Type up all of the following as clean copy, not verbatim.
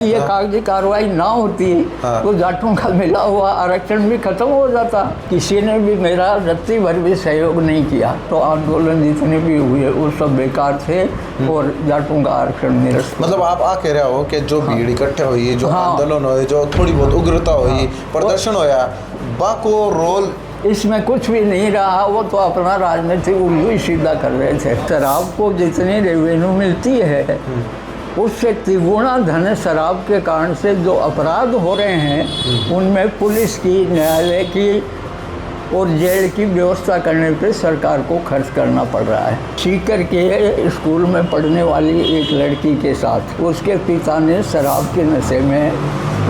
ये हाँ। कागजी कार्रवाई ना होती हाँ। तो जाटों का मिला हुआ आरक्षण भी खत्म हो जाता। किसी ने भी मेरा रत्ती भर भी सहयोग नहीं किया तो आंदोलन जितने भी हुए वो सब बेकार थे और जाटों का आरक्षण निरस्त। मतलब आप कह रहे हो कि जो भीड़ इकट्ठे हुई, जो हाँ। आंदोलन हुए, जो थोड़ी बहुत उग्रता हुई, प्रदर्शन होया, बाको रोल इसमें कुछ भी नहीं रहा। वो तो अपना राजनीतिक उल्लू ही सीधा कर रहे थे। शराब को जितनी रेवेन्यू मिलती है उससे तिगुना धन शराब के कारण से जो अपराध हो रहे हैं उनमें पुलिस की, न्यायालय की और जेल की व्यवस्था करने पे सरकार को खर्च करना पड़ रहा है। सीकर के स्कूल में पढ़ने वाली एक लड़की के साथ उसके पिता ने शराब के नशे में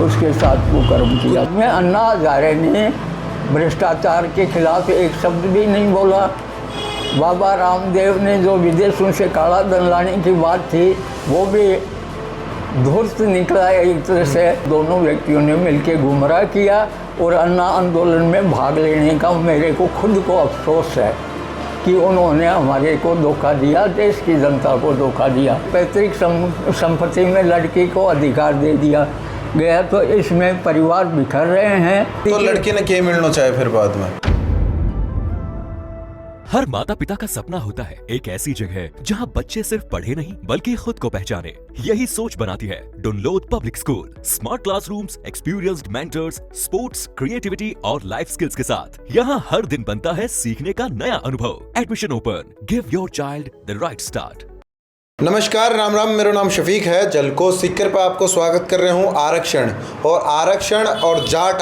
उसके साथ कुकर्म किया। में अन्ना हजारे ने भ्रष्टाचार के खिलाफ एक शब्द भी नहीं बोला। बाबा रामदेव ने जो विदेशों से काला धन लाने की बात थी वो भी धूर्त निकला। एक तरह से दोनों व्यक्तियों ने मिलकर गुमराह किया और अन्ना आंदोलन में भाग लेने का मेरे को खुद को अफसोस है कि उन्होंने हमारे को धोखा दिया, देश की जनता को धोखा दिया। पैतृक संपत्ति में लड़की को अधिकार दे दिया गया तो इसमें परिवार बिखर रहे हैं। तो लड़की ने क्या मिलना चाहे फिर बाद में? हर माता पिता का सपना होता है एक ऐसी जगह जहां बच्चे सिर्फ पढ़े नहीं बल्कि खुद को पहचाने। यही सोच बनाती है Dundlod public school. Smart classrooms, experienced mentors, sports, creativity और लाइफ स्किल्स के साथ यहां हर दिन बनता है सीखने का नया अनुभव। Admission open. Give your child the right start. नमस्कार, राम राम। मेरा नाम शफीक है। जलको सीकर पर आपको स्वागत कर रहे हूँ। आरक्षण और जाट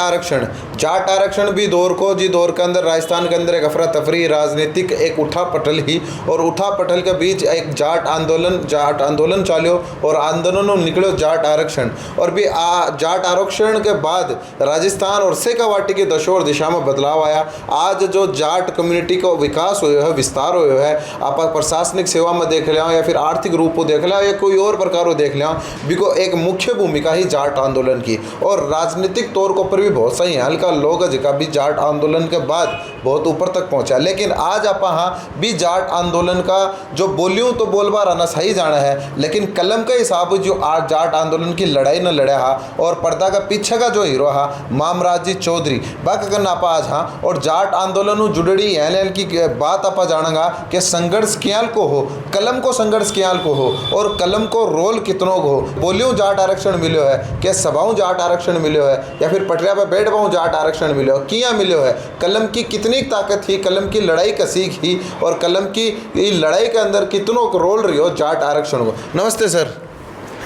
आरक्षण भी दौर को जी दौर के अंदर राजस्थान के अंदर एक अफरा तफरी राजनीतिक एक उठा पटल ही और उठा पटल के बीच एक जाट आंदोलन चाल्यो और आंदोलन निकलो जाट आरक्षण। और भी जाट आरक्षण के बाद राजस्थान और शेखावाटी की दशा और दिशा में बदलाव आया। आज जो जाट कम्युनिटी को विकास हुआ है, विस्तार हुआ है, आप प्रशासनिक सेवा में देख लिया या फिर आर्थिक रूप को देख लिया या कोई और प्रकार को देख लिया, बिको एक मुख्य भूमिका ही जाट आंदोलन की। और राजनीतिक तौर के ऊपर भी बहुत सही हल्का लोग जिका भी जाट आंदोलन के बाद बहुत ऊपर तक पहुंचा। लेकिन आज आप भी जाट आंदोलन का जो बोलियों तो बोलबा रहना सही जाना है, लेकिन कलम के हिसाब जो आज जाट आंदोलन की लड़ाई न लड़ा हा और पर्दा का पीछे का जो हीरो हा मामराज जी चौधरी बाक करना आप आज हाँ। और जाट आंदोलन जुड़ड़ी एल की बात आप जानेगा कि संघर्ष क्याल को हो, कलम को संघर्ष क्याल को हो और कलम को रोल कितनों को हो। बोलियों जाट आरक्षण मिलो है, क्या सभाओं जाट आरक्षण मिलो है या फिर पटरिया पर बैठ पाऊँ जाट आरक्षण मिलो किया मिलो है। कलम की कितनी ताकत थी, कलम की लड़ाई कसी थी और कलम की लड़ाई के अंदर कितनों को रोल रही हो जाट आरक्षण को। नमस्ते सर।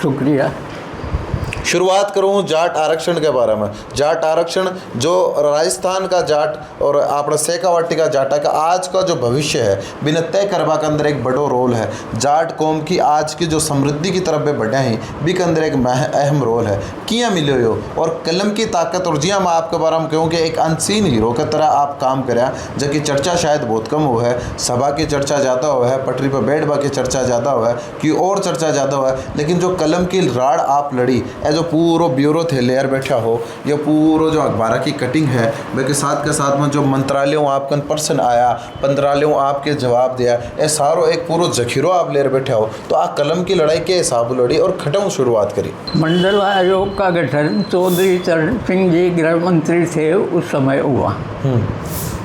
शुक्रिया। शुरुआत करूँ जाट आरक्षण के बारे में। जाट आरक्षण जो राजस्थान का जाट और अपना शेखावाटी का जाटा का आज का जो भविष्य है बिना तय करवा के अंदर एक बड़ो रोल है। जाट कौम की आज की जो समृद्धि की तरफ में बढ़े हैं भी के अंदर एक अहम रोल है। किया मिले हो और कलम की ताकत और जिया मैं आपके बारे में कहूँ कि एक अनसीन हीरो की तरह आप काम करें जबकि चर्चा शायद बहुत कम हो है। सभा की चर्चा ज़्यादा हो है, पटरी पर बैठ बा की चर्चा ज़्यादा हो है, कि और चर्चा ज़्यादा हो है, लेकिन जो कलम की राड़ आप लड़ी जो पूरा ब्यूरो थे लेयर बैठा हो या पूरा जो अखबार की कटिंग है के साथ में जो मंत्रालयों आपका पर्सन आया, मंत्रालयों आपके जवाब दिया, ये सारो एक पूरा जखीरो आप लेयर बैठा हो। तो आप कलम की लड़ाई के हिसाब लड़ी और खटाऊ शुरुआत करी। मंडल आयोग का गठन चौधरी चरण सिंह जी गृह मंत्री थे उस समय हुआ।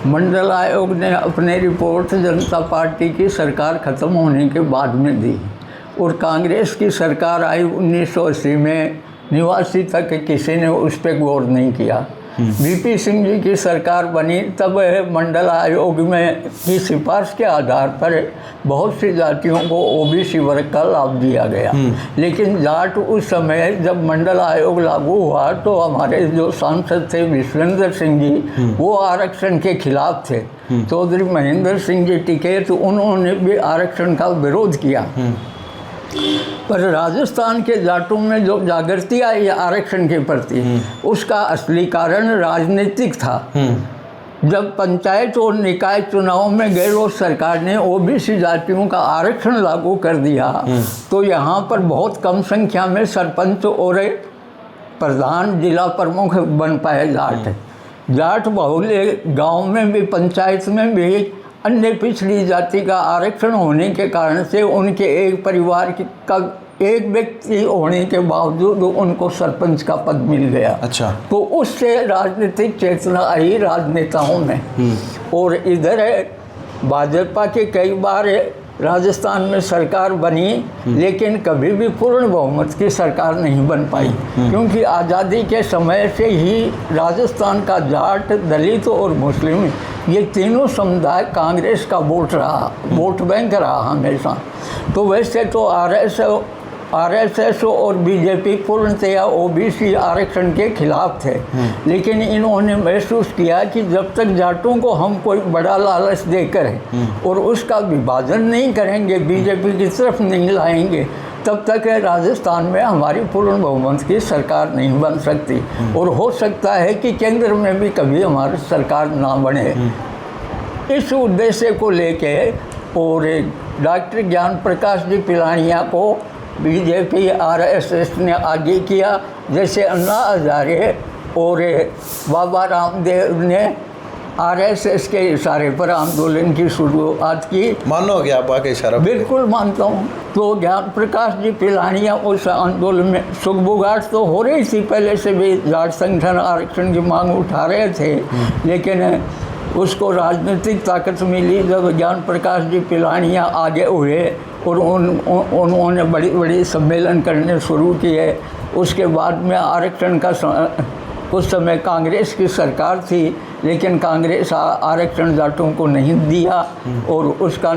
मंडल आयोग ने अपनी रिपोर्ट जनता पार्टी की सरकार खत्म होने के बाद में दी और कांग्रेस की सरकार आई 1980 में। 89 तक किसी ने उस पर गौर नहीं किया। वीपी सिंह जी की सरकार बनी तब मंडल आयोग में की सिफारिश के आधार पर बहुत सी जातियों को ओबीसी वर्ग का लाभ दिया गया। लेकिन जाट उस समय जब मंडल आयोग लागू हुआ तो हमारे जो सांसद थे विश्वेंद्र सिंह जी वो आरक्षण के खिलाफ थे। चौधरी महेंद्र सिंह जी टिके तो उन्होंने भी आरक्षण का विरोध किया। पर राजस्थान के जाटों में जो जागृति आई आरक्षण के प्रति उसका असली कारण राजनीतिक था। जब पंचायत और निकाय चुनाव में गैर सरकार ने ओबीसी जातियों का आरक्षण लागू कर दिया तो यहाँ पर बहुत कम संख्या में सरपंच और प्रधान जिला प्रमुख बन पाए जाट बहुल्य गांव में भी पंचायत में भी अन्य पिछड़ी जाति का आरक्षण होने के कारण से उनके एक परिवार का एक व्यक्ति होने के बावजूद उनको सरपंच का पद मिल गया। अच्छा। तो उससे राजनीतिक चेतना आई राजनेताओं में। और इधर भाजपा के कई बार राजस्थान में सरकार बनी, लेकिन कभी भी पूर्ण बहुमत की सरकार नहीं बन पाई, क्योंकि आज़ादी के समय से ही राजस्थान का जाट, दलित और मुस्लिम, ये तीनों समुदाय कांग्रेस का वोट बैंक रहा हमेशा। तो वैसे तो आरएसएस और बीजेपी पूर्णतया ओबीसी आरक्षण के खिलाफ थे, लेकिन इन्होंने महसूस किया कि जब तक जाटों को हम कोई बड़ा लालच देकर और उसका विभाजन नहीं करेंगे, बीजेपी की तरफ नहीं लाएंगे, तब तक राजस्थान में हमारी पूर्ण बहुमत की सरकार नहीं बन सकती। और हो सकता है कि केंद्र में भी कभी हमारी सरकार ना बने। इस उद्देश्य को लेके और डॉक्टर ज्ञान प्रकाश जी पिलानिया को बीजेपी आरएसएस ने आगे किया, जैसे अन्ना हजारे और बाबा रामदेव ने आरएसएस के इशारे पर आंदोलन की शुरुआत की। मानोगे आप आगे इशारा? बिल्कुल मानता हूँ। तो ज्ञान प्रकाश जी पिलानिया उस आंदोलन में सुगबुगाहट तो हो रही थी, पहले से भी जाट संगठन आरक्षण की मांग उठा रहे थे, लेकिन उसको राजनीतिक ताकत मिली जब ज्ञान प्रकाश जी पिलानिया आगे हुए और उन्होंने बड़ी बड़ी सम्मेलन करने शुरू किए। उसके बाद में आरक्षण का उस समय कांग्रेस की सरकार थी, लेकिन कांग्रेस आरक्षण जाटों को नहीं दिया और उसका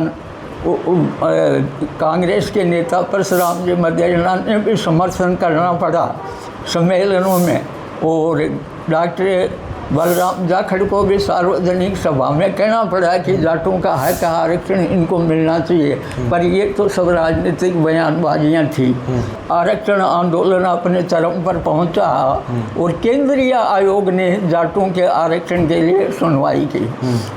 कांग्रेस के नेता परशुराम जी मदेरणा ने भी समर्थन करना पड़ा सम्मेलनों में। और डॉक्टर बलराम जाखड़ को भी सार्वजनिक सभा में कहना पड़ा कि जाटों का हक आरक्षण इनको मिलना चाहिए, पर ये तो सब राजनीतिक बयानबाजियाँ थी। आरक्षण आंदोलन अपने चरम पर पहुंचा और केंद्रीय आयोग ने जाटों के आरक्षण के लिए सुनवाई की।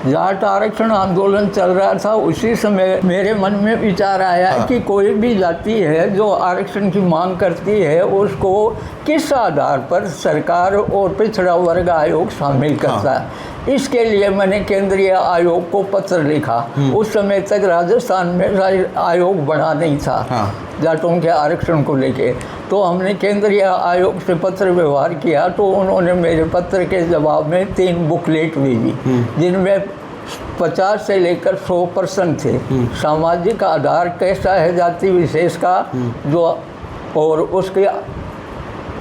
जाट आरक्षण आंदोलन चल रहा था, उसी समय मेरे मन में विचार आया कि कोई भी जाति है जो आरक्षण की मांग करती है, उसको किस आधार पर सरकार और पिछड़ा वर्ग आयोग शामिल करता है। इसके लिए मैंने केंद्रीय आयोग को पत्र लिखा। उस समय तक राजस्थान में आयोग बना नहीं था जाटों के आरक्षण को लेके। तो हमने केंद्रीय आयोग से पत्र व्यवहार किया, तो उन्होंने मेरे पत्र के जवाब में 3 बुकलेट भेजी, जिनमें 50 से लेकर 100% थे। सामाजिक आधार कैसा है जाति विशेष का, जो और उसके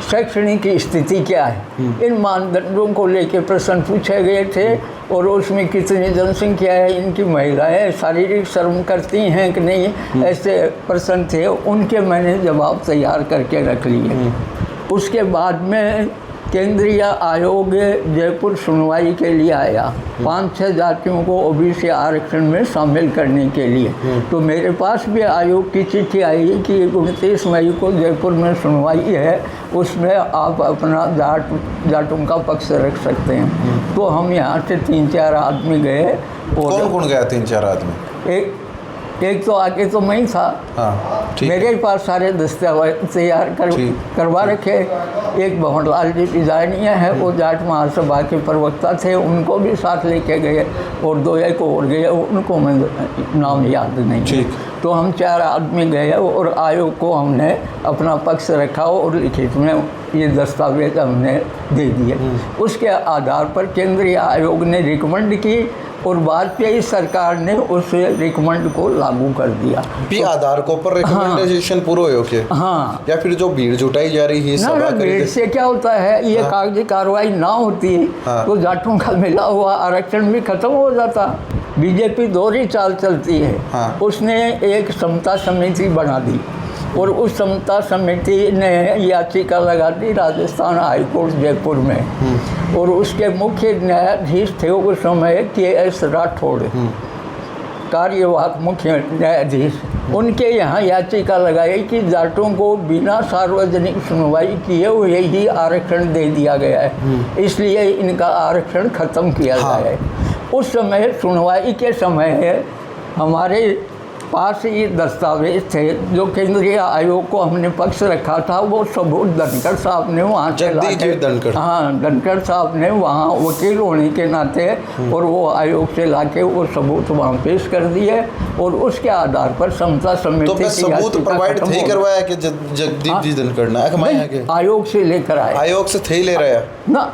शैक्षणिक स्थिति क्या है, इन मानदंडों को लेकर प्रश्न पूछे गए थे। और उसमें कितनी जनसंख्या है, इनकी महिलाएं शारीरिक श्रम करती हैं कि नहीं, ऐसे प्रश्न थे। उनके मैंने जवाब तैयार करके रख लिए। उसके बाद में केंद्रीय आयोग जयपुर सुनवाई के लिए आया 5-6 जातियों को ओबीसी आरक्षण में शामिल करने के लिए। तो मेरे पास भी आयोग की चिट्ठी आई कि 29 मई को जयपुर में सुनवाई है, उसमें आप अपना जाटों का पक्ष रख सकते हैं। तो हम यहाँ से 3-4 आदमी गए। और कौन गया 3-4 आदमी? एक तो आगे तो मैं ही था। मेरे ही पास सारे दस्तावेज तैयार करवा रखे। एक भंवरलाल जी डिजाइनिया है, वो जाट महासभा के प्रवक्ता थे, उनको भी साथ लेके गए। और 2-1 और गए, उनको मैं नाम याद नहीं। तो हम 4 आदमी गए और आयोग को हमने अपना पक्ष रखा और लिखित में ये दस्तावेज हमने दे दिए। उसके आधार पर केंद्रीय आयोग ने रिकमेंड की और वाजपेयी सरकार ने उस रिकमेंड को लागू कर दिया। आधार को पर रिकमेंडेशन पूरा हो के? हाँ। या फिर जो भीड़ जुटाई जा रही है ना, भीड़ से क्या होता है, ये कागजी कार्रवाई ना होती तो जाटों का मिला हुआ आरक्षण भी खत्म हो जाता। बीजेपी दोहरी चाल चलती है। उसने एक समता समिति बना दी और उस समता समिति ने याचिका लगा दी राजस्थान हाईकोर्ट जयपुर में। और उसके मुख्य न्यायाधीश थे उस समय KS राठौड़, कार्यवाहक मुख्य न्यायाधीश। उनके यहाँ याचिका लगाई कि जाटों को बिना सार्वजनिक सुनवाई किए हुए ही आरक्षण दे दिया गया है, इसलिए इनका आरक्षण खत्म किया जाए। उस समय सुनवाई के समय हमारे पास ये दस्तावेज थे जो केंद्रीय आयोग को हमने पक्ष रखा था, वो सबूत धनखड़ साहब ने वहाँ से जगदीश धनखड़, हाँ, धनखड़ साहब ने वहाँ वकील होने के नाते और वो आयोग से लाके वो सबूत वहाँ पेश कर दिए और उसके आधार पर समता समिति तो सबूत प्रोवाइड थे करवाया कि जगदीप जी धनखड़ ने आयोग से लेकर आए, आयोग से थे ही ले रहा ना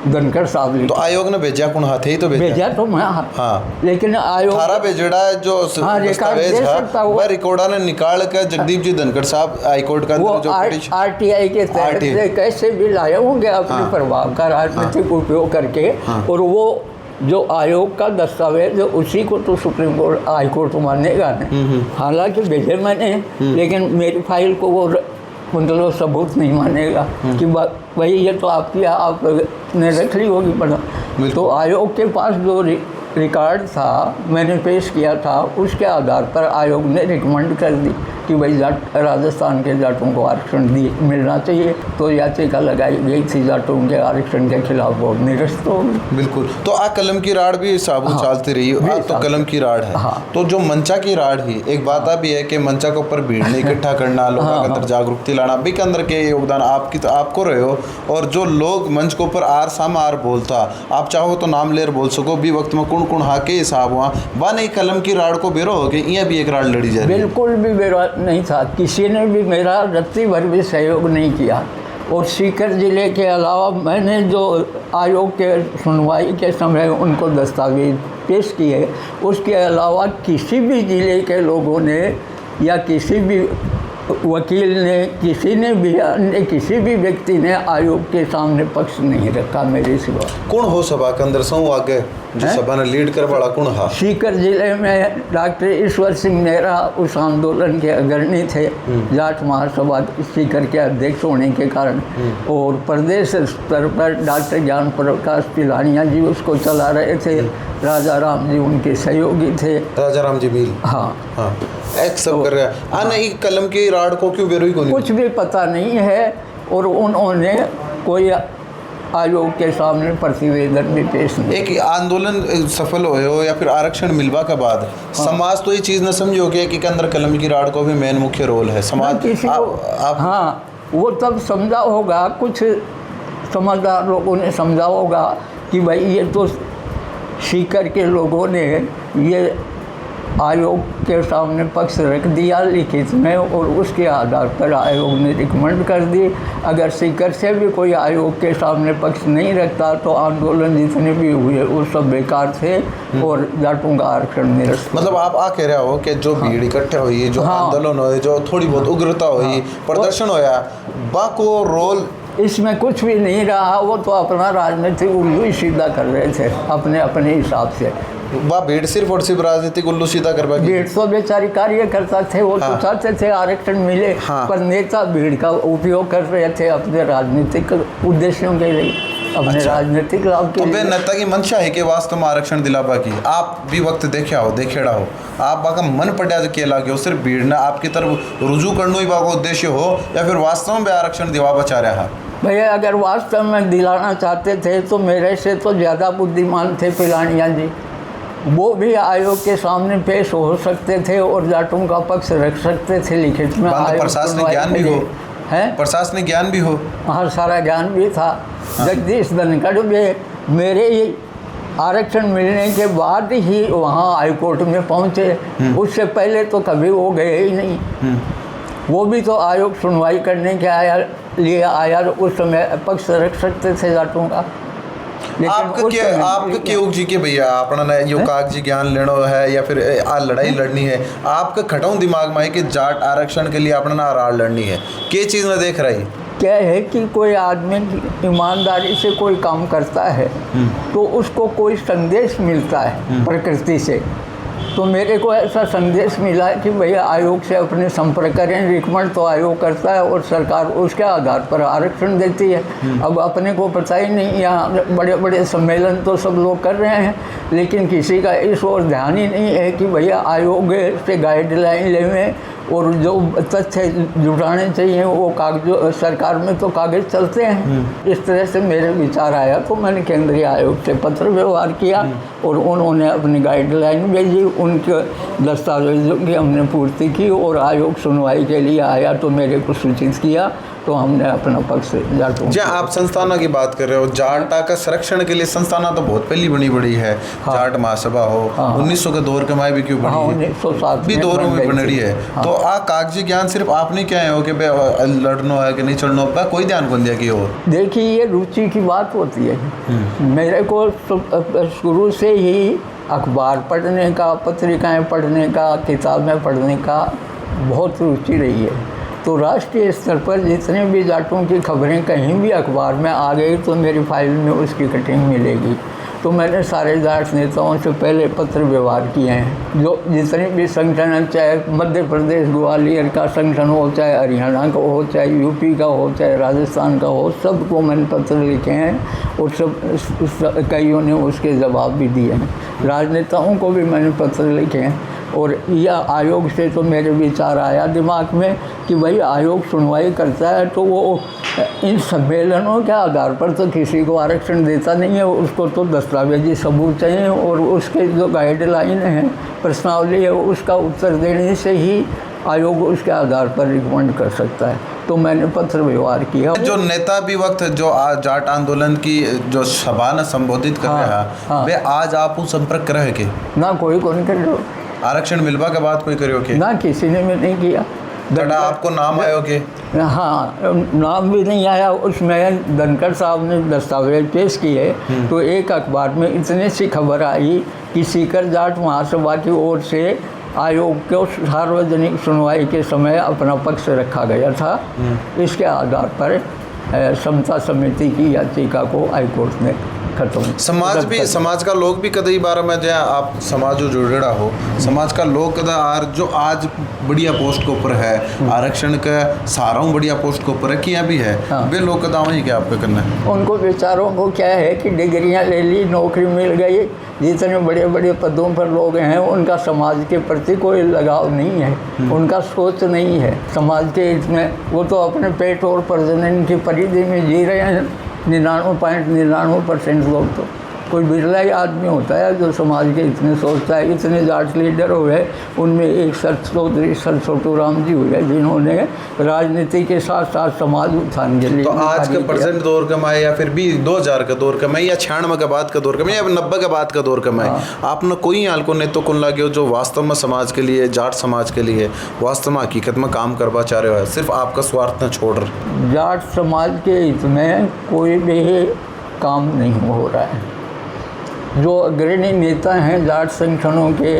धनखड़ साहब तो आयोग ने भेजा कौन हाथ ही तो भेजा तो मैं, हाँ, लेकिन आयोग थारा भेजड़ा है जो दस्तावेज है वह रिकॉर्डा ने निकाल कर जगदीप जी धनखड़ साहब हाईकोर्ट का वो आरटीआई के तहत से कैसे भी लाए होंगे अपने प्रभाव का राजनीतिक उपयोग करके, और वो जो आयोग का दस्तावेज उसी को तो सुप्रीम कोर्ट हाई कोर्ट मानेगा नहीं। हालांकि भेजे मैंने, लेकिन मेरी फाइल को वो मतलब सबूत नहीं मानेगा कि भाई ये तो आपकी आपने रख ली होगी पढ़ा। तो आयोग के पास जो रिकॉर्ड था मैंने पेश किया था, उसके आधार पर आयोग ने रिकमेंड कर दी कि भाई जाट राजस्थान के जाटों को आरक्षण मिलना चाहिए, तो याचिका लगाई गई थी जाटों के आरक्षण के खिलाफ, वो निरस्त हो गई। बिल्कुल। तो आ कलम की राड़ भी साबुत चलती रही, तो कलम की राड़ है। तो जो मंचा की राड़ ही एक बात भी है कि मंचा के ऊपर भीड़ ने इकट्ठा करना, लोगों के अंदर जागरूकता लाना, भी के अंदर के योगदान आपकी तो आपको रहे हो, और जो लोग मंच के ऊपर आर साम आर बोलता, आप चाहो तो नाम लेर बोल सको भी वक्त में कौन कौन हाके हिसाब हुआ बा नहीं कलम की राड़ को बेरो हो कि यहाँ भी एक राड़ लड़ी जाए। बिल्कुल भी बेरो नहीं था, किसी ने भी मेरा रत्ती भर भी सहयोग नहीं किया। और सीकर ज़िले के अलावा मैंने जो आयोग के सुनवाई के समय उनको दस्तावेज पेश किए, उसके अलावा किसी भी ज़िले के लोगों ने या किसी भी वकील ने, किसी ने भी अन्य किसी भी व्यक्ति ने आयोग के सामने पक्ष नहीं रखा मेरे सिवा। कौन हो सभा के अंदर सौ आगे जो सभा ने लीड कर वाला कौन हा? सीकर जिले में डॉक्टर ईश्वर सिंह नेहरा उस आंदोलन के अग्रणी थे, जाट महासभा सीकर के अध्यक्ष होने के कारण, और प्रदेश स्तर पर डॉक्टर ज्ञान प्रकाश पिलानिया जी उसको चला रहे थे, राजा राम जी उनके सहयोगी थे, राजा राम जी भी, हाँ हाँ, एक सब कर रहा है। नहीं कलम की राड़ को क्यों बेरोई को कुछ भी पता नहीं है, और उन्होंने कोई आयोग के सामने प्रतिवेदन भी पेश नहीं। एक आंदोलन सफल हो या फिर आरक्षण मिलवा के बाद समाज तो ये चीज़ न समझो कि के अंदर कलम की राड़ को भी मेन मुख्य रोल है समाज किसी को हाँ, वो तब समझा होगा, कुछ समझदार लोगों ने समझा होगा कि भाई ये तो सीकर के लोगों ने ये आयोग के सामने पक्ष रख दिया लिखित में, और उसके आधार पर आयोग ने रिकमेंड कर दी। अगर सीकर से भी कोई आयोग के सामने पक्ष नहीं रखता तो आंदोलन जितने भी हुए वो सब बेकार थे और जाटों का आरक्षण निरस्त। मतलब आप कह रहे हो कि जो भीड़ इकट्ठे हुई, जो आंदोलन हुए, जो थोड़ी बहुत उग्रता हुई, प्रदर्शन होया, बाको रोल इसमें कुछ भी नहीं रहा। वो तो अपना राजनीतिक उल्लू ही सीधा कर रहे थे अपने अपने हिसाब से। वाह, भीड़ सिर्फ और सिर्फ राजनीतिक उल्लू सीधा करवा, भीड़ तो बेचारी कार्यकर्ता थे, वो तो चाहते थे आरक्षण मिले, पर नेता भीड़ का उपयोग कर रहे थे अपने राजनीतिक उद्देश्यों के लिए, अपने राजनीतिक लाभ के लिए। नेता की मंशा है कि वास्तव में आरक्षण दिलावा की आप भी वक्त देखेड़ा हो, आप बाका मन पड़ा के लागे हो, सिर्फ भीड़ ने आपकी तरफ रुजू करना ही बाका उद्देश्य हो, या फिर वास्तव में आरक्षण दिलावा चाह रहा है? भैया अगर वास्तव में दिलाना चाहते थे तो मेरे से तो ज़्यादा बुद्धिमान थे पिलानिया जी, वो भी आयोग के सामने पेश हो सकते थे और जाटों का पक्ष रख सकते थे लिखित में। प्रशासनिक ज्ञान भी हो, है प्रशासनिक ज्ञान भी हो, हाँ सारा ज्ञान भी था। जगदीश धनखड़ भी मेरे ही आरक्षण मिलने के बाद ही वहाँ हाईकोर्ट में पहुँचे, उससे पहले तो कभी वो गए ही नहीं। वो भी तो आयोग सुनवाई करने के लिए आया, उस समय पक्ष रख सकते थे जाटों का। आपका क्यों जी के भैया अपना यो कागजी ज्ञान लेना है या फिर लड़ाई लड़नी है, आपका खटाऊं दिमाग में है कि जाट आरक्षण के लिए अपना राड़ लड़नी है, क्या चीज़ में देख रही क्या है कि कोई आदमी ईमानदारी से कोई काम करता है तो उसको कोई संदेश मिलता है प्रकृति से। तो मेरे को ऐसा संदेश मिला कि भैया आयोग से अपने संपर्क करें, रिकमेंड तो आयोग करता है और सरकार उसके आधार पर आरक्षण देती है। अब अपने को पता ही नहीं, यहाँ बड़े बड़े सम्मेलन तो सब लोग कर रहे हैं, लेकिन किसी का इस ओर ध्यान ही नहीं है कि भैया आयोग से गाइडलाइन लेवें और जो तथ्य जुटाने चाहिए वो कागज सरकार में तो कागज चलते हैं। इस तरह से मेरे विचार आया तो मैंने केंद्रीय आयोग से पत्र व्यवहार किया और उन्होंने अपनी गाइडलाइन भेजी, उनके दस्तावेजों की हमने पूर्ति की और आयोग सुनवाई के लिए आया तो मेरे को सूचित किया तो हमने अपना पक्ष जाटों। जी आप संस्थानों की बात कर रहे हो, जाटा का संरक्षण के लिए संस्थाना तो बहुत पहली बड़ी है। हाँ। जाट महासभा हो, 1900 के दौर के माए भी क्यों बनी है, 1907 भी दौरों में बनी है। हाँ। तो आ कागजी ज्ञान सिर्फ आपने क्या है हो कि लड़ना है कि नहीं चढ़ना हो, कोई ध्यान कौन दिया कि हो? देखिए ये रुचि की बात होती है। मेरे को शुरू से ही अखबार पढ़ने का, पत्रिकाएं पढ़ने का, किताबें पढ़ने का बहुत रुचि रही है। तो राष्ट्रीय स्तर पर जितने भी जाटों की खबरें कहीं भी अखबार में आ गई तो मेरी फाइल में उसकी कटिंग मिलेगी। तो मैंने सारे जाट नेताओं से पहले पत्र व्यवहार किए हैं। जो जितने भी संगठन, चाहे मध्य प्रदेश ग्वालियर का संगठन हो, चाहे हरियाणा का हो, चाहे यूपी का हो, चाहे राजस्थान का हो, सबको मैंने पत्र लिखे हैं और सब कईयों ने उसके जवाब भी दिए हैं। राजनेताओं को भी मैंने पत्र लिखे हैं और यह आयोग से तो मेरे विचार आया दिमाग में कि भाई आयोग सुनवाई करता है तो वो इन सम्मेलनों के आधार पर तो किसी को आरक्षण देता नहीं है, उसको तो दस्तावेजी सबूत चाहिए और उसके जो गाइडलाइन है, प्रश्नावली है, उसका उत्तर देने से ही आयोग उसके आधार पर रिकमेंड कर सकता है। तो मैंने पत्र व्यवहार किया। जो नेता भी वक्त जो जाट आंदोलन की जो सभा न संबोधित कर रहा वे आज आप संपर्क करे के ना कोई कौन कर रहे, आरक्षण मिलवा के बाद कोई करियो के ना किसी ने भी नहीं किया। गड़ा आपको नाम आयो के? हाँ, नाम भी नहीं आया। उसमें धनखड़ साहब ने दस्तावेज पेश किए तो एक अखबार में इतनी सी खबर आई कि सीकर जाट महासभा की ओर से आयोग को सार्वजनिक सुनवाई के समय अपना पक्ष रखा गया था। इसके आधार पर समता समिति की याचिका को हाईकोर्ट ने खत्म। समाज का लोग भी कदई बार में जो आप समाज जो जुड़ेड़ा हो, समाज का लोग कदा आर जो आज बढ़िया पोस्ट के ऊपर है, आरक्षण का सारा बढ़िया पोस्ट के ऊपर है किया भी है। हाँ। वे लोग कदा वही क्या आपका करना है? उनको बेचारों को क्या है कि डिग्रियां ले ली, नौकरी मिल गई, जितने बड़े बड़े पदों पर लोग हैं उनका समाज के प्रति कोई लगाव नहीं है, उनका सोच नहीं है समाज के हित में। वो तो अपने पेट और प्रजनन की परिधि में जी रहे हैं। 99.99% लोग तो कोई बिरला ही आदमी होता है जो समाज के इतने सोचता है। इतने जाट लीडर हुए, उनमें एक सर चौधरी सर छोटू राम जी हुए जिन्होंने राजनीति के साथ साथ समाज उत्थान के लिए। तो आज के परसेंट दौर कमाए या फिर भी 2000 का दौर कमाए या 96 के बाद का दौर कमाए या 90 के बाद का दौर कमाए, आपने कोई हाल को नेतों को लगे जो वास्तव में समाज के लिए, जाट समाज के लिए वास्तव में हकीकत में काम करवा चाह रहे हो, सिर्फ आपका स्वार्थ न छोड़ रहे? जाट समाज के हित में कोई भी काम नहीं हो रहा है। जो अग्रणी नेता हैं जाट संगठनों के,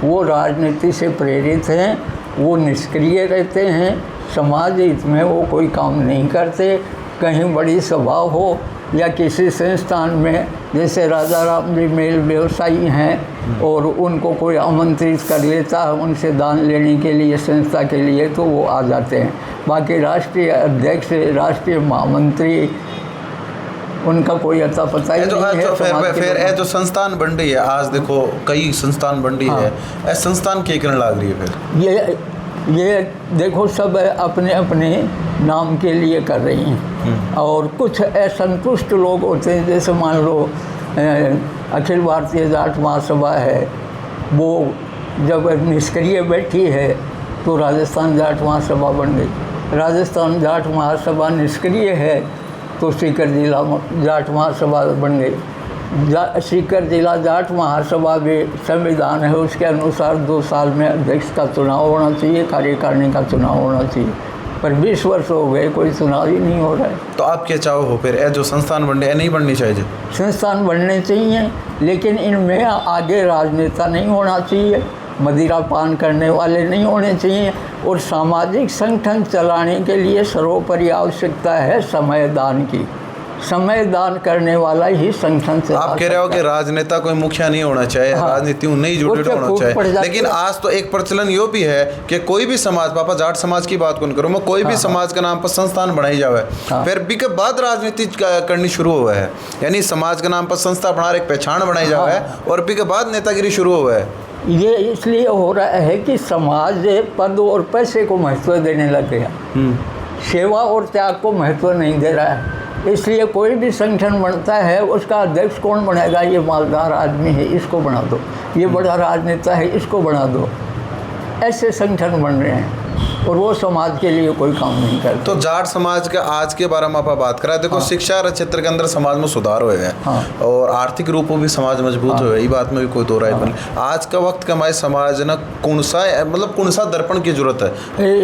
वो राजनीति से प्रेरित हैं, वो निष्क्रिय रहते हैं, समाज हित में वो कोई काम नहीं करते। कहीं बड़ी सभा हो या किसी संस्थान में, जैसे राजा राम जी मेल व्यवसायी हैं और उनको कोई आमंत्रित कर लेता है उनसे दान लेने के लिए, संस्था के लिए, तो वो आ जाते हैं। बाकी राष्ट्रीय अध्यक्ष, राष्ट्रीय महामंत्री, उनका कोई अता पता ही नहीं है। फिर जो संस्थान बन रही है आज, देखो कई संस्थान बन रही है, ऐसे संस्थान क्या करने लग रही है? फिर ये देखो सब अपने अपने नाम के लिए कर रही हैं और कुछ असंतुष्ट लोग होते हैं। जैसे मान लो अखिल भारतीय जाट महासभा है, वो जब निष्क्रिय बैठी है तो राजस्थान जाट महासभा बन गई। राजस्थान जाट महासभा निष्क्रिय है तो सीकर जिला जाट महासभा बन गई। सीकर जिला जाट महासभा भी संविधान है उसके अनुसार 2 साल में अध्यक्ष का चुनाव होना चाहिए, कार्यकारिणी का चुनाव होना चाहिए, पर 20 वर्ष हो गए कोई चुनाव ही नहीं हो रहा है। तो आप क्या चाहो हो फिर जो संस्थान बनने नहीं बननी चाहिए? संस्थान बनने चाहिए, लेकिन इनमें आगे राजनेता नहीं होना चाहिए, मदिरा पान करने वाले नहीं होने चाहिए और सामाजिक संगठन चलाने के लिए सर्वोपरि आवश्यकता है समय दान की। समय दान करने वाला ही संगठन से। आप कह रहे हो कि राजनेता कोई मुखिया नहीं होना चाहिए, हाँ। राजनीति में नहीं जुड़े होना चाहिए, लेकिन आज तो एक प्रचलन यो भी है कि कोई भी समाज, पापा जाट समाज की बात कौन करूँ मैं, कोई भी समाज का नाम पर संस्थान बनाई जावे, फिर भी के बाद राजनीति करनी शुरू हुआ है, यानी समाज के नाम पर संस्था बना एक पहचान बनाई जावे और भी के बाद नेतागिरी शुरू हुआ है। ये इसलिए हो रहा है कि समाज पद और पैसे को महत्व देने लग गया, सेवा और त्याग को महत्व नहीं दे रहा है। इसलिए कोई भी संगठन बनता है, उसका अध्यक्ष कौन बनेगा, ये मालदार आदमी है इसको बना दो, ये बड़ा राजनेता है इसको बना दो, ऐसे संगठन बन रहे हैं और वो समाज के लिए कोई काम नहीं करते। तो जाट समाज का आज के बारे में आप बात करा, देखो शिक्षा क्षेत्र के अंदर समाज में सुधार हुए हैं और आर्थिक रूप में भी समाज मजबूत हुए, ये बात में भी कोई दो राय बनी। आज का वक्त का हमारे समाज ना कौन सा दर्पण की जरूरत है?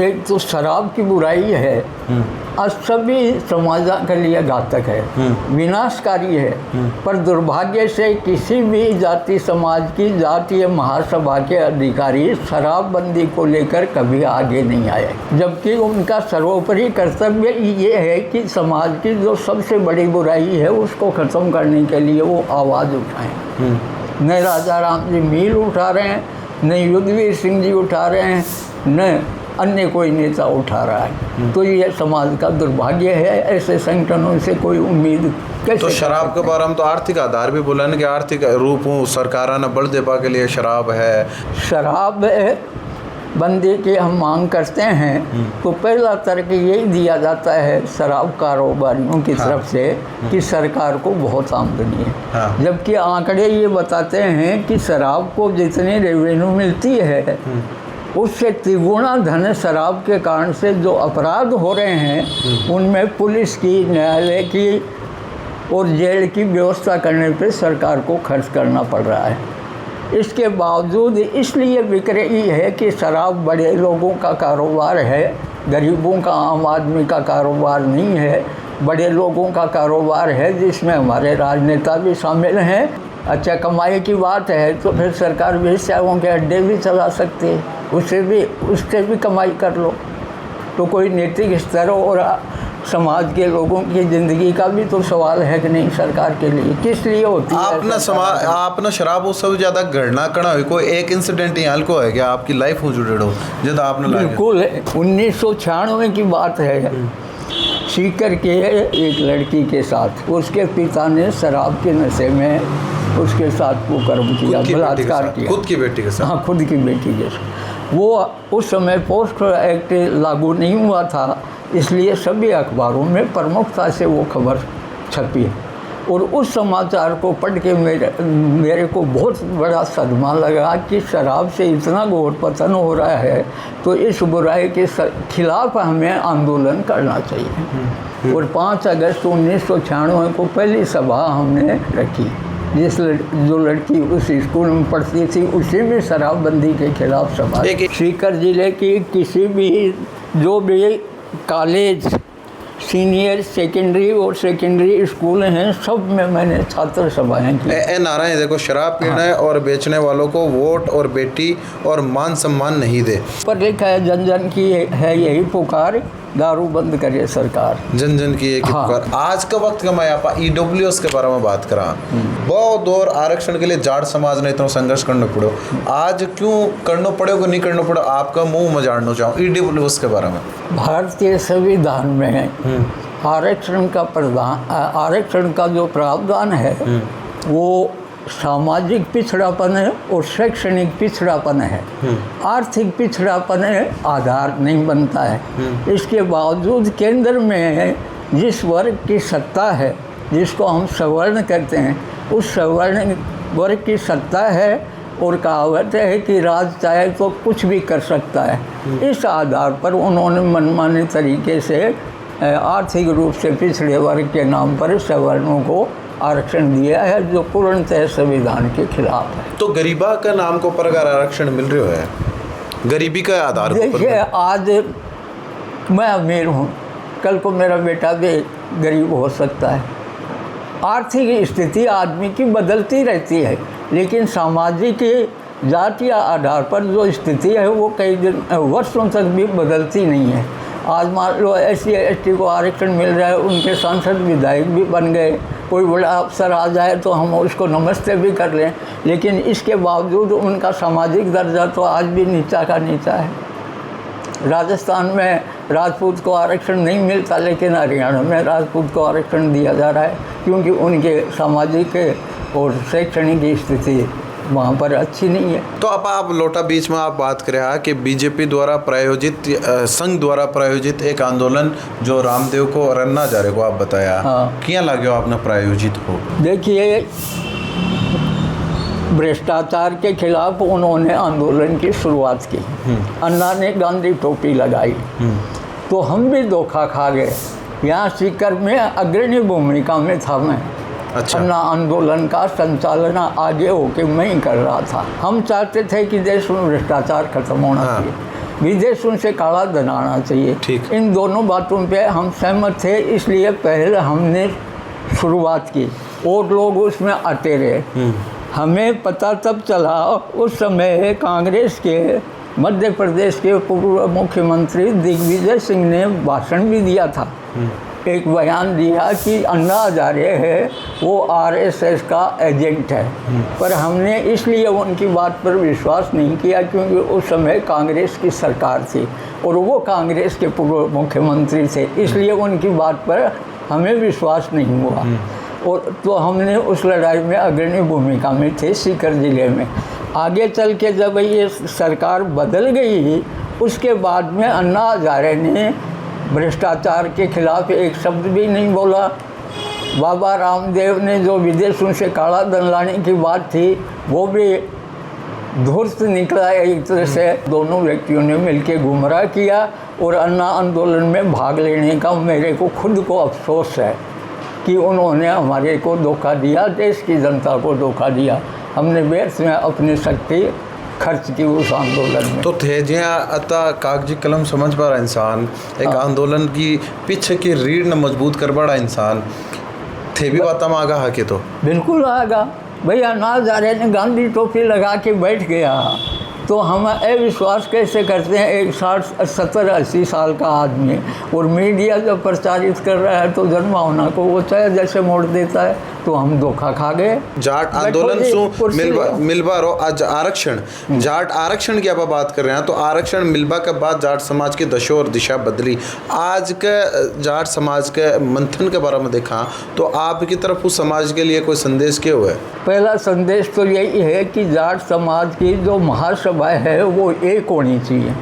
एक तो शराब की बुराई है, आज सभी समाज के लिए घातक है, विनाशकारी है, पर दुर्भाग्य से किसी भी जाति समाज की जातीय महासभा के अधिकारी शराबबंदी को लेकर कभी आगे नहीं आए, जबकि उनका सर्वोपरि कर्तव्य ये है कि समाज की जो सबसे बड़ी बुराई है उसको ख़त्म करने के लिए वो आवाज़ उठाएं। न राजा राम जी मील उठा रहे हैं, न युद्धवीर सिंह जी उठा रहे हैं, न अन्य कोई नेता उठा रहा है। तो ये समाज का दुर्भाग्य है, ऐसे संगठनों से कोई उम्मीद कैसे। तो शराब के बारे में तो आर्थिक आधार भी बोला ना कि आर्थिक रूप सरकार ने बल देपा के लिए शराब है, शराब बंदी की हम मांग करते हैं तो पहला तर्क यही दिया जाता है शराब कारोबारियों की तरफ से कि सरकार को बहुत आमदनी है, जबकि आंकड़े ये बताते हैं कि शराब को जितनी रेवेन्यू मिलती है उससे तिगुना धन शराब के कारण से जो अपराध हो रहे हैं उनमें पुलिस की, न्यायालय की और जेल की व्यवस्था करने पे सरकार को खर्च करना पड़ रहा है। इसके बावजूद इसलिए बिक रही है कि शराब बड़े लोगों का कारोबार है, गरीबों का, आम आदमी का कारोबार नहीं है, बड़े लोगों का कारोबार है जिसमें हमारे राजनेता भी शामिल हैं। अच्छा, कमाई की बात है तो फिर सरकार वेश्याओं के अड्डे भी चला सकती है, उससे भी कमाई कर लो। तो कोई नैतिक स्तर और समाज के लोगों की ज़िंदगी का भी तो सवाल है कि नहीं सरकार के लिए, किस लिए होती है। आपने शराब उससे भी ज़्यादा घटना कड़ा हुई कोई एक इंसिडेंट यहाँ को है क्या आपकी लाइफ हो जुड़े हो जब आपने? बिल्कुल, 1996 की बात है, सीकर के एक लड़की के साथ उसके पिता ने शराब के नशे में उसके साथ वो कर्म किया, बलात्कार किया, खुद की बेटी के साथ। हाँ, खुद की बेटी के साथ। वो उस समय पोस्को एक्ट लागू नहीं हुआ था, इसलिए सभी अखबारों में प्रमुखता से वो खबर छपी और उस समाचार को पढ़ के मेरे को बहुत बड़ा सदमा लगा कि शराब से इतना घोर पतन हो रहा है, तो इस बुराई के खिलाफ हमें आंदोलन करना चाहिए। और 5 अगस्त 1996 को पहली सभा हमने रखी, जो लड़की उस स्कूल में पढ़ती थी उसी में शराबबंदी के खिलाफ सभा। सीकर जिले की किसी भी जो भी कॉलेज, सीनियर सेकेंडरी और सेकेंडरी स्कूल हैं, सब में मैंने छात्र सभाएं की। नारायण देखो, शराब पीने और बेचने वालों को वोट और बेटी और मान सम्मान नहीं दे, पर लिखा है जन जन की है यही पुकार, दारू बंद करे सरकार, जन जन की एक पुकार। आज का वक्त का मैं यहाँ EWS के बारे में बात करा, बहुत दौर आरक्षण के लिए जाट समाज ने इतना संघर्ष करना पड़ो, आज क्यों करना पड़ेगा नहीं करना पड़ो, आपका मुंह मैं जानना चाहूँ EWS के बारे में। भारतीय संविधान में आरक्षण का जो प्रावधान है वो सामाजिक पिछड़ापन है और शैक्षणिक पिछड़ापन है, आर्थिक पिछड़ापन आधार नहीं बनता है। इसके बावजूद केंद्र में जिस वर्ग की सत्ता है, जिसको हम सवर्ण कहते हैं, उस सवर्ण वर्ग की सत्ता है और कहावत है कि राज चाहे तो कुछ भी कर सकता है। इस आधार पर उन्होंने मनमाने तरीके से आर्थिक रूप से पिछड़े वर्ग के नाम पर सवर्णों को आरक्षण दिया है, जो पूर्णतः संविधान के खिलाफ है। तो गरीबा का नाम को पर अगर आरक्षण मिल रहा है, गरीबी का आधार, देखिए आज मैं अमीर हूँ, कल को मेरा बेटा भी गरीब हो सकता है। आर्थिक स्थिति आदमी की बदलती रहती है, लेकिन सामाजिक जातीय आधार पर जो स्थिति है वो कई दिन वर्षों तक भी बदलती नहीं है। आज मान लो SC ST को आरक्षण मिल रहा है, उनके सांसद विधायक भी बन गए, कोई बड़ा अफसर आ जाए तो हम उसको नमस्ते भी कर लें, लेकिन इसके बावजूद उनका सामाजिक दर्जा तो आज भी नीचा का नीचा है। राजस्थान में राजपूत को आरक्षण नहीं मिलता, लेकिन हरियाणा में राजपूत को आरक्षण दिया जा रहा है, क्योंकि उनके सामाजिक और शैक्षणिक स्थिति वहाँ पर अच्छी नहीं है। तो अब आप लोटा बीच में आप बात करें कि बीजेपी द्वारा प्रायोजित संघ द्वारा प्रायोजित एक आंदोलन जो रामदेव को और अन्ना हजारे को आप बताया, हाँ। क्या लगे आपने प्रायोजित को? देखिए, भ्रष्टाचार के खिलाफ उन्होंने आंदोलन की शुरुआत की। अन्ना ने गांधी टोपी लगाई, तो हम भी धोखा खा गए। यहाँ सीकर में अग्रणी भूमिका में था मैं। अच्छा। अन्ना आंदोलन का संचालन आगे होके मैं ही कर रहा था। हम चाहते थे कि देश में भ्रष्टाचार खत्म होना चाहिए, विदेशों से काला धन आना चाहिए। ठीक। इन दोनों बातों पे हम सहमत थे, इसलिए पहले हमने शुरुआत की और लोग उसमें आते रहे। हमें पता तब चला, उस समय कांग्रेस के मध्य प्रदेश के पूर्व मुख्यमंत्री दिग्विजय सिंह ने भाषण भी दिया था, एक बयान दिया कि अन्ना हजारे है वो RSS का एजेंट है। पर हमने इसलिए उनकी बात पर विश्वास नहीं किया क्योंकि उस समय कांग्रेस की सरकार थी और वो कांग्रेस के पूर्व मुख्यमंत्री थे, इसलिए उनकी बात पर हमें विश्वास नहीं हुआ। और तो हमने उस लड़ाई में अग्रणी भूमिका में थे सीकर जिले में। आगे चल के जब ये सरकार बदल गई, उसके बाद में अन्ना हजारे ने भ्रष्टाचार के खिलाफ एक शब्द भी नहीं बोला। बाबा रामदेव ने जो विदेशों से काला धन लाने की बात थी, वो भी धूर्त निकला एक तरह से। दोनों व्यक्तियों ने मिलकर गुमराह किया और अन्ना आंदोलन में भाग लेने का मेरे को खुद को अफसोस है कि उन्होंने हमारे को धोखा दिया, देश की जनता को धोखा दिया। हमने व्यर्थ में अपनी शक्ति खर्च की उस आंदोलन में। तो थे जिया अता कागजी कलम समझ पा रहा इंसान, एक आंदोलन की पीछे की रीढ़ न मजबूत कर पा रहा इंसान थे भी बात में आगा के तो बिल्कुल आगा। भैया अन्ना हजारे ने गांधी टोपी लगा के बैठ गया, तो हम अविश्वास कैसे करते हैं? एक 60-70-80 साल का आदमी, और मीडिया जब प्रचारित कर रहा है तो जनभावना को वो चाहे जैसे मोड़ देता है, तो हम धोखा खा गए। जाट आंदोलन सु मिलबा रो आज आरक्षण, जाट आरक्षण की आप बात कर रहे हैं, तो आरक्षण मिलबा के बाद जाट समाज की दशा और दिशा बदली। आज के जाट समाज के मंथन के बारे में देखा तो आपकी तरफ उस समाज के लिए कोई संदेश क्या हुआ है? पहला संदेश तो यही है कि जाट समाज की जो महासभा है वो एक होनी चाहिए,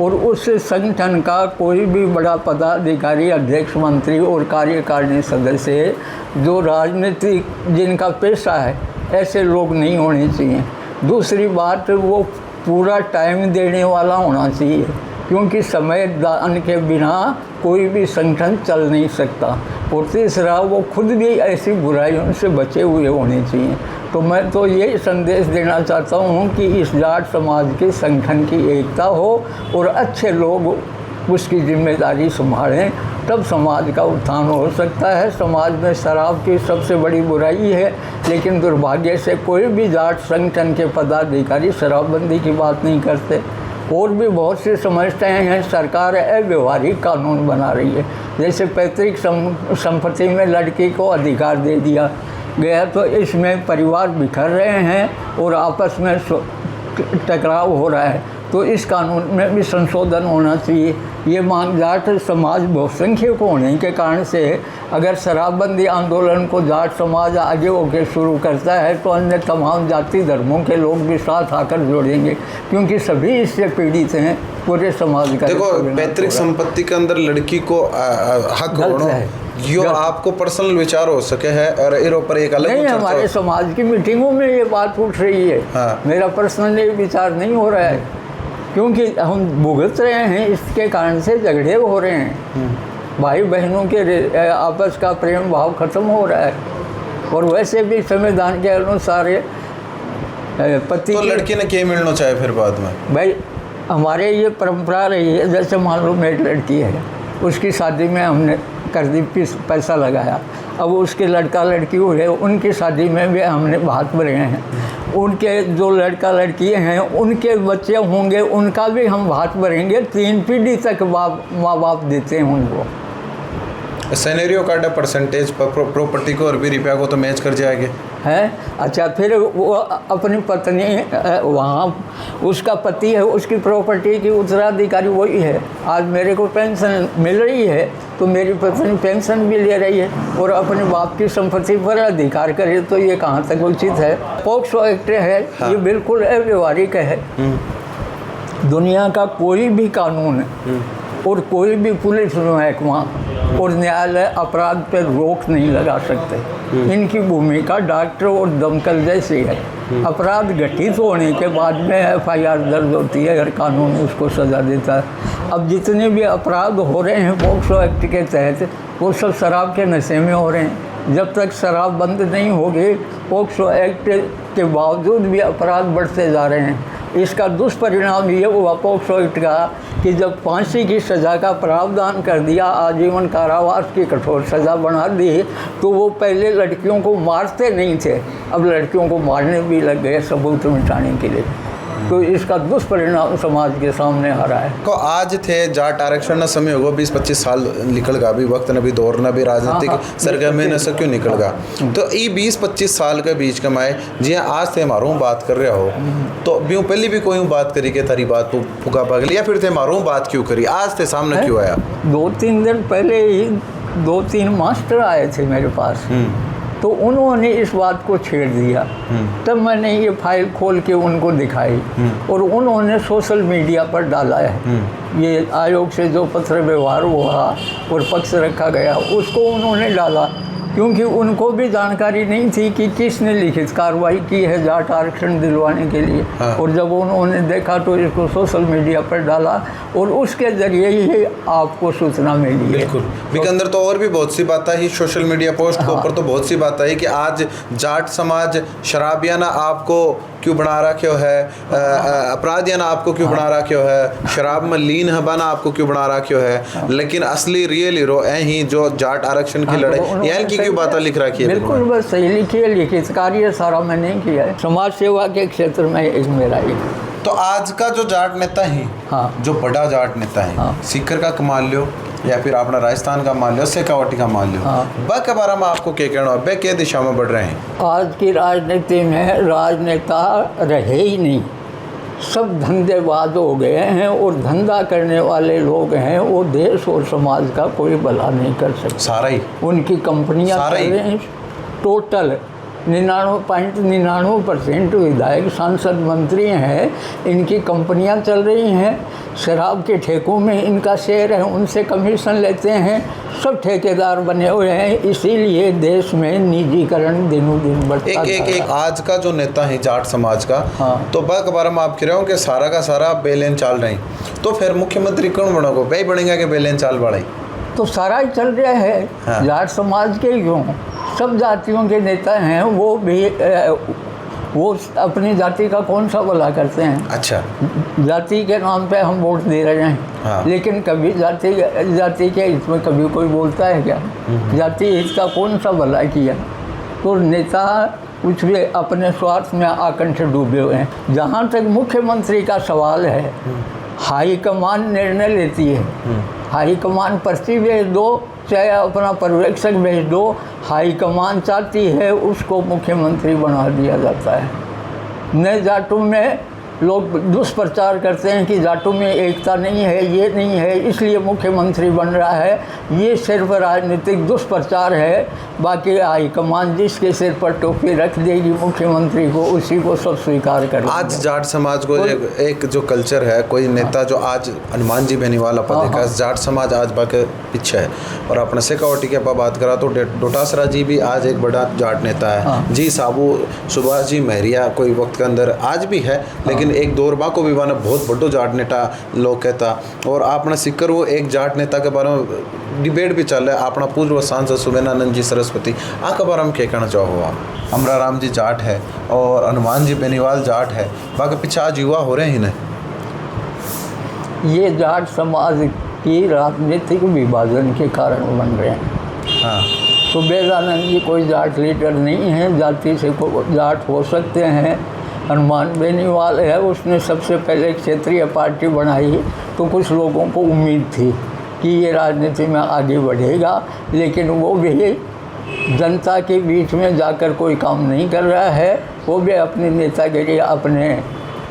और उस संगठन का कोई भी बड़ा पदाधिकारी, अध्यक्ष, मंत्री और कार्यकारिणी सदस्य जो राजनीतिक जिनका पेशा है, ऐसे लोग नहीं होने चाहिए। दूसरी बात, वो पूरा टाइम देने वाला होना चाहिए, क्योंकि समय दान के बिना कोई भी संगठन चल नहीं सकता। और तीसरा, वो खुद भी ऐसी बुराइयों से बचे हुए होने चाहिए। तो मैं तो यही संदेश देना चाहता हूँ कि इस जाट समाज के संगठन की एकता हो और अच्छे लोग उसकी जिम्मेदारी संभालें, तब समाज का उत्थान हो सकता है। समाज में शराब की सबसे बड़ी बुराई है, लेकिन दुर्भाग्य से कोई भी जाट संगठन के पदाधिकारी शराबबंदी की बात नहीं करते। और भी बहुत सी समस्याएं हैं। सरकार अव्यवहारिक कानून बना रही है, जैसे पैतृक संपत्ति में लड़की को अधिकार दे दिया गया, तो इसमें परिवार बिखर रहे हैं और आपस में टकराव हो रहा है। तो इस कानून में भी संशोधन होना चाहिए। ये मांग जाट समाज बहुसंख्यक होने के कारण से अगर शराबबंदी आंदोलन को जाट समाज आगे होकर शुरू करता है, तो अन्य तमाम जाति धर्मों के लोग भी साथ आकर जोड़ेंगे, क्योंकि सभी इससे पीड़ित हैं। पूरे समाज का देखो, पैतृक संपत्ति के अंदर लड़की को हक होना यो आपको पर्सनल विचार हो सके है, और इस ऊपर एक अलग नहीं, हमारे समाज की मीटिंगों में ये बात उठ रही है। हाँ। मेरा पर्सनल विचार नहीं हो रहा है, क्योंकि हम भुगत रहे हैं, इसके कारण से झगड़े हो रहे हैं। भाई बहनों के आपस का प्रेम भाव खत्म हो रहा है। और वैसे भी संविधान के अनुसार पति तो लड़की ने क्या मिलना चाहिए फिर बाद में? भाई, हमारे ये परंपरा रही है, जैसे मान लो मेरी लड़की है, उसकी शादी में हमने कर दी पैसा लगाया, अब उसके लड़का लड़की हुए, उनकी शादी में भी हमने भाग भरे हैं। उनके जो लड़का लड़की हैं उनके बच्चे होंगे, उनका भी हम भाग भरेंगे। 3 पीढ़ी तक माँ बाप देते हैं उनको। सिनेरियो कार्ड परसेंटेज प्रॉपर्टी को और भी रुपया को तो मैच कर जाएंगे है। अच्छा, फिर वो अपनी पत्नी वहाँ उसका पति है, उसकी प्रॉपर्टी की उत्तराधिकारी वही है। आज मेरे को पेंशन मिल रही है तो मेरी पत्नी पेंशन भी ले रही है और अपने बाप की संपत्ति पर अधिकार करे, तो ये कहाँ तक उचित है? पॉक्सो एक्ट है। हाँ। ये बिल्कुल अव्यवहारिक है। दुनिया का कोई भी कानून और कोई भी पुलिस महकमा और न्यायालय अपराध पर रोक नहीं लगा सकते। इनकी भूमिका डॉक्टर और दमकल जैसी है। अपराध घटित होने के बाद में FIR दर्ज होती है और कानून उसको सज़ा देता है। अब जितने भी अपराध हो रहे हैं पॉक्सो एक्ट के तहत, वो सब शराब के नशे में हो रहे हैं। जब तक शराब बंद नहीं होगी, पॉक्सो एक्ट के बावजूद भी अपराध बढ़ते जा रहे हैं। इसका दुष्परिणाम ये हुआ पॉक्सो एक्ट का कि जब फांसी की सज़ा का प्रावधान कर दिया, आजीवन कारावास की कठोर सज़ा बना दी, तो वो पहले लड़कियों को मारते नहीं थे, अब लड़कियों को मारने भी लग गए सबूत मिटाने के लिए। तो इसका दुष्परिणाम समाज के सामने आ रहा है। तो आज थे जाट आरक्षण ना समय होगा 20-25 साल निकल गया, अभी वक्त न भी दौर न भी राजनीतिक सरगर्मी न से क्यों निकल गया। तो ये 20-25 साल के बीच कमाए जी आज थे हमारों बात कर रहे हो, तो ब्यों पहले भी कोई बात करी के तारी बात फुका पगली, या फिर थे हमारों बात क्यों करी, आज थे सामने क्यों आया? 2-3 दिन पहले ही 2-3 मास्टर आए थे मेरे पास, तो उन्होंने इस बात को छेड़ दिया। तब मैंने ये फाइल खोल के उनको दिखाई और उन्होंने सोशल मीडिया पर डाला है। ये आयोग से जो पत्र व्यवहार हुआ और पक्ष रखा गया उसको उन्होंने डाला, क्योंकि उनको भी जानकारी नहीं थी कि किसने लिखित कार्रवाई की है जाट आरक्षण दिलवाने के लिए। हाँ। और जब उन्होंने देखा तो इसको सोशल मीडिया पर डाला और उसके जरिए ही आपको सूचना मिली। बिल्कुल। तो अंदर तो और भी बहुत सी बातें ही सोशल मीडिया पोस्ट के ऊपर तो बहुत सी बातें है कि आज जाट समाज शराबियाना आपको क्यों बना रखे हो है, अपराधियाना आपको क्यों बना रखे हो है, शराब में लीन हबाना आपको क्यों बना रखे हो है, लेकिन असली रियल हीरो ही जो जाट आरक्षण की लड़ाई यानी की क्यों बातें लिख रखी है? बिल्कुल बस सही लिखी है, लिखित कार्य सारा मैंने किया है समाज सेवा के क्षेत्र में एक मेरा ही। तो आज का जो जाट नेता है, हाँ, जो बड़ा जाट नेता है, हाँ, सीकर का मान लो या फिर अपना राजस्थान का मान लो, शेखावाटी का मान लो, हाँ, ब के बारे में आपको क्या कहना है, क्या दिशा में बढ़ रहे हैं? आज की राजनीति में राजनेता रहे ही नहीं, सब धंधेबाज हो गए हैं और धंधा करने वाले लोग हैं, वो देश और समाज का कोई भला नहीं कर सकते। सारा ही उनकी कंपनियां चल रही हैं। टोटल 99.99% विधायक सांसद मंत्री हैं, इनकी कंपनियां चल रही हैं, शराब के ठेकों में इनका शेयर है, उनसे कमीशन लेते हैं, सब ठेकेदार बने हुए हैं। इसीलिए देश में निजीकरण दिनों दिन बढ़ता है। एक आज का जो नेता है जाट समाज का, हाँ, तो बार बार हम आप कह रहे हो कि सारा का सारा बेलेन चाल रहे हैं, तो फिर मुख्यमंत्री कौन बनोगे? वही बनेगा कि बेलेन चाल बढ़ाई? तो सारा ही चल रहा है। हाँ। जाट समाज के क्यों, सब जातियों के नेता हैं, वो भी वो अपनी जाति का कौन सा भला करते हैं? अच्छा, जाति के नाम पे हम वोट दे रहे हैं। हाँ। लेकिन कभी जाति के हित में कभी कोई बोलता है क्या? जाति हित का कौन सा भला किया? तो नेता कुछ भी अपने स्वार्थ में आकंठ डूबे हुए हैं। जहाँ तक मुख्यमंत्री का सवाल है, हाईकमान निर्णय लेती है। हाईकमान पर्ची भेज दो, चाहे अपना पर्यवेक्षक भेज दो, हाईकमान चाहती है उसको मुख्यमंत्री बना दिया जाता है। नए जाटों में लोग दुष्प्रचार करते हैं कि जाटों में एकता नहीं है, ये नहीं है, इसलिए मुख्यमंत्री बन रहा है। ये सिर्फ राजनीतिक दुष्प्रचार है। बाकी हाईकमान जिसके सिर पर टोपी रख देगी मुख्यमंत्री को, उसी को सब स्वीकार कर। आज जाट समाज को एक जो कल्चर है, कोई नेता जो आज हनुमान जी बेनीवाल अपा देखा, जाट समाज आज बाके पीछे है। और अपने शेखावाटी के बात करा तो डोटासरा जी भी आज एक बड़ा जाट नेता है। जी साबू सुभाष जी महरिया कोई वक्त के अंदर आज भी है, लेकिन एक दौर बा को भी बना बहुत बड़ो जाट नेता लोग कहता। और आपने सिक्कर वो एक जाट नेता के बारे में डिबेट भी चल रहा है, अपना पूर्व सांसद सुमेनानंद जी सरस्वती, आपके बारे में क्या कहना चाहो? आप अमरा राम जी जाट है और हनुमान जी बेनीवाल जाट है, बाकी पीछे आज युवा हो रहे हैं ना, ये जाट समाज की राजनीतिक विभाजन के कारण बन रहे हैं। हाँ, तो बेदानंद जी कोई जाट लीडर नहीं है, जाति से जाट हो सकते हैं। हनुमान बेनीवाल है, उसने सबसे पहले क्षेत्रीय पार्टी बनाई, तो कुछ लोगों को उम्मीद थी कि ये राजनीति में आगे बढ़ेगा, लेकिन वो भी जनता के बीच में जाकर कोई काम नहीं कर रहा है। वो भी अपनी नेतागिरी, अपने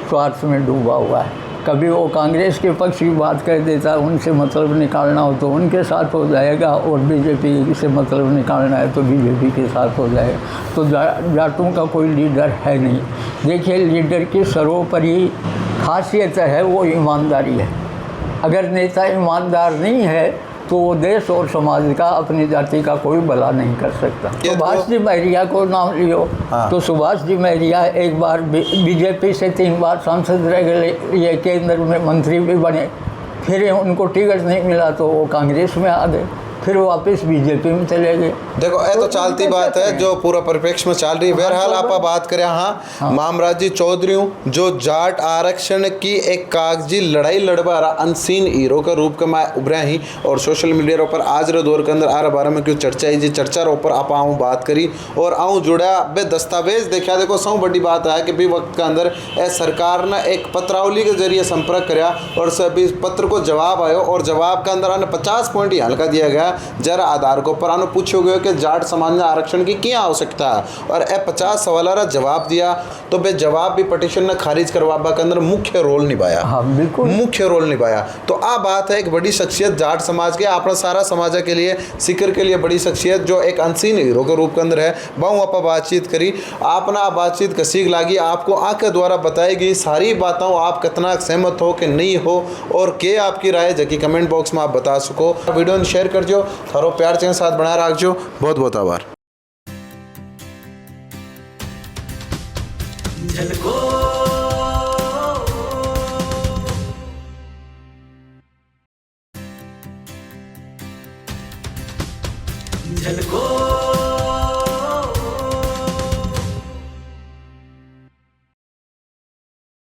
स्वार्थ में डूबा हुआ है। कभी वो कांग्रेस के पक्ष की बात कर देता है, उनसे मतलब निकालना हो तो उनके साथ हो जाएगा, और बीजेपी से मतलब निकालना है तो बीजेपी के साथ हो जाएगा। तो जाटों का कोई लीडर है नहीं। देखिए, लीडर की सर्वोपरि खासियत है वो ईमानदारी है। अगर नेता ईमानदार नहीं है तो वो देश और समाज का, अपनी जाति का कोई भला नहीं कर सकता। सुभाष जी महरिया को नाम लियो। हाँ। तो सुभाष जी महरिया एक बार बीजेपी से 3 बार सांसद रह गए, ये केंद्र में मंत्री भी बने, फिर उनको टिकट नहीं मिला तो वो कांग्रेस में आ गए, फिर वापस बीजेपी में चले गए। देखो, ये तो चालती बात है जो पूरा परिप्रेक्ष्य में चल रही है। बहरहाल आप बात करें मामराज जी चौधरी जो जाट आरक्षण की एक कागजी लड़ाई लड़वा रहा अनसीन हीरो का रूप के मैं उभरा ही, और सोशल मीडिया पर आज रे दौर के अंदर आ बारे में क्यों चर्चा है जी, चर्चा ऊपर आप आऊँ बात करी और आऊँ जुड़ा बे दस्तावेज देखा। देखो, सब बड़ी बात है कि भी वक्त के अंदर सरकार ने एक पत्रावली के जरिए संपर्क कराया और सभी पत्र को जवाब आयो, और जवाब के अंदर 50 पॉइंट हल्का दिया गया जरा आधार को पर आनो पूछो गयो कि जाट समाज में आरक्षण की क्या आवश्यकता है, और 50 सवाल जवाब दिया। तो बे जवाब भी पटिशन ने खारिज करवाबा के अंदर मुख्य रोल निभाया। हाँ, बिल्कुल मुख्य रोल निभाया। तो आ बात है एक बड़ी शख्सियत जाट समाज के, अपना सारा समाज के लिए, सिकर के लिए बड़ी शख्सियत जो एक अनसीन हीरो के रूप के अंदर है। बहु आप बातचीत करी, आपने बातचीत कसीक लागी, आपको आंख द्वारा बताई गई सारी बातों आप कितना सहमत हो कि नहीं हो, और के आपकी राय जबकि कमेंट बॉक्स में आप बता सको। वीडियो ने शेयर कर जो, थारो प्यार के साथ बना रखो। बहुत बहुत आभार। झलको